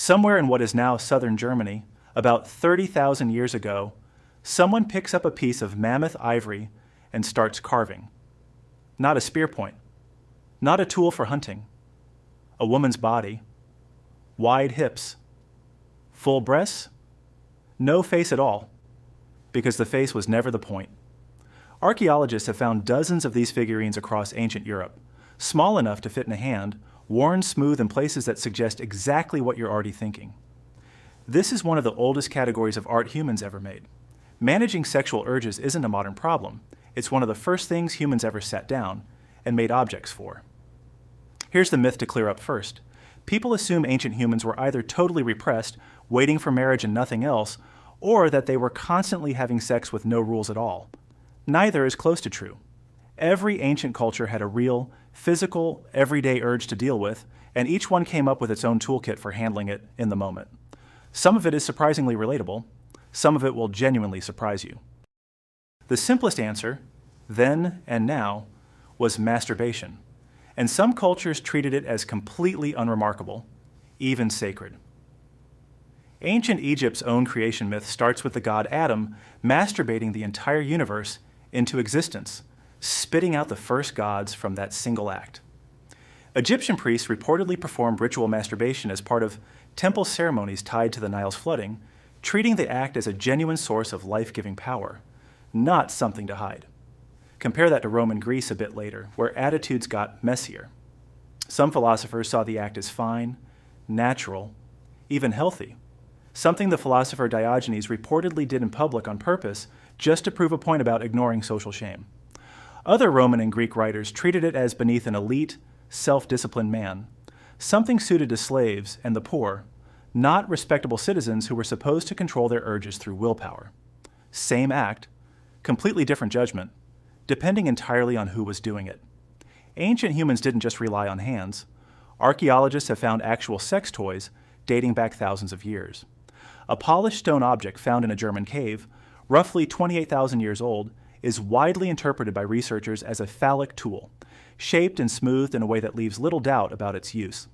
Somewhere in what is now southern Germany, about 30,000 years ago, someone picks up a piece of mammoth ivory and starts carving. Not a spear point, not a tool for hunting. A woman's body, wide hips, full breasts, no face at all, because the face was never the point. Archaeologists have found dozens of these figurines across ancient Europe, small enough to fit in a hand, worn smooth in places that suggest exactly what you're already thinking. This is one of the oldest categories of art humans ever made. Managing sexual urges isn't a modern problem. It's one of the first things humans ever sat down and made objects for. Here's the myth to clear up first. People assume ancient humans were either totally repressed, waiting for marriage and nothing else, or that they were constantly having sex with no rules at all. Neither is close to true. Every ancient culture had a real, physical, everyday urge to deal with, and each one came up with its own toolkit for handling it in the moment. Some of it is surprisingly relatable. Some of it will genuinely surprise you. The simplest answer, then and now, was masturbation, and some cultures treated it as completely unremarkable, even sacred. Ancient Egypt's own creation myth starts with the god Adam masturbating the entire universe into existence, spitting out the first gods from that single act. Egyptian priests reportedly performed ritual masturbation as part of temple ceremonies tied to the Nile's flooding, treating the act as a genuine source of life-giving power, not something to hide. Compare that to Roman Greece a bit later, where attitudes got messier. Some philosophers saw the act as fine, natural, even healthy, something the philosopher Diogenes reportedly did in public on purpose just to prove a point about ignoring social shame. Other Roman and Greek writers treated it as beneath an elite, self-disciplined man, something suited to slaves and the poor, not respectable citizens who were supposed to control their urges through willpower. Same act, completely different judgment, depending entirely on who was doing it. Ancient humans didn't just rely on hands. Archaeologists have found actual sex toys dating back thousands of years. A polished stone object found in a German cave, roughly 28,000 years old, is widely interpreted by researchers as a phallic tool, shaped and smoothed in a way that leaves little doubt about its use.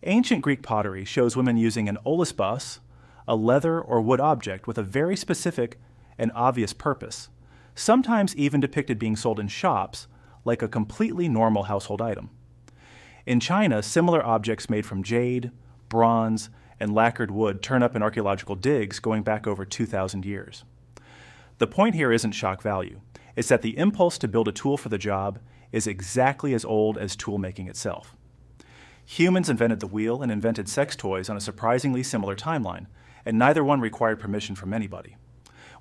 Ancient Greek pottery shows women using an olisbos, a leather or wood object with a very specific and obvious purpose, sometimes even depicted being sold in shops like a completely normal household item. In China, similar objects made from jade, bronze, and lacquered wood turn up in archaeological digs going back over 2,000 years. The point here isn't shock value. It's that the impulse to build a tool for the job is exactly as old as tool making itself. Humans invented the wheel and invented sex toys on a surprisingly similar timeline, and neither one required permission from anybody.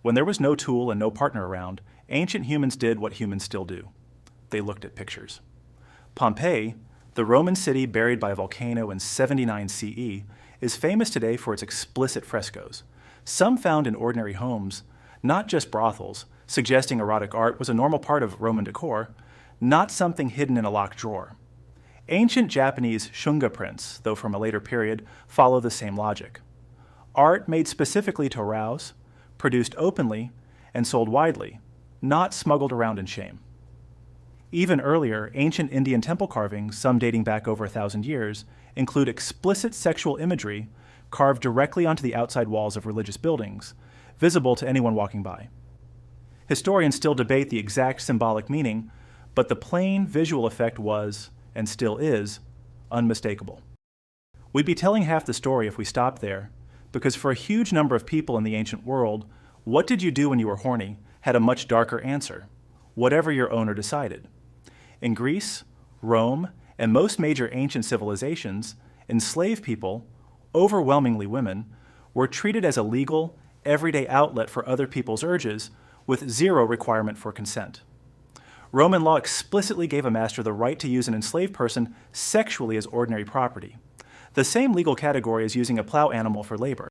When there was no tool and no partner around, ancient humans did what humans still do. They looked at pictures. Pompeii, the Roman city buried by a volcano in 79 CE, is famous today for its explicit frescoes, some found in ordinary homes, not just brothels, suggesting erotic art was a normal part of Roman decor, not something hidden in a locked drawer. Ancient Japanese shunga prints, though from a later period, follow the same logic. Art made specifically to arouse, produced openly, and sold widely, not smuggled around in shame. Even earlier, ancient Indian temple carvings, some dating back over 1,000 years, include explicit sexual imagery carved directly onto the outside walls of religious buildings, visible to anyone walking by. Historians still debate the exact symbolic meaning, but the plain visual effect was, and still is, unmistakable. We'd be telling half the story if we stopped there, because for a huge number of people in the ancient world, what did you do when you were horny had a much darker answer, whatever your owner decided. In Greece, Rome, and most major ancient civilizations, enslaved people, overwhelmingly women, were treated as a legal, everyday outlet for other people's urges with zero requirement for consent. Roman law explicitly gave a master the right to use an enslaved person sexually as ordinary property, the same legal category as using a plow animal for labor.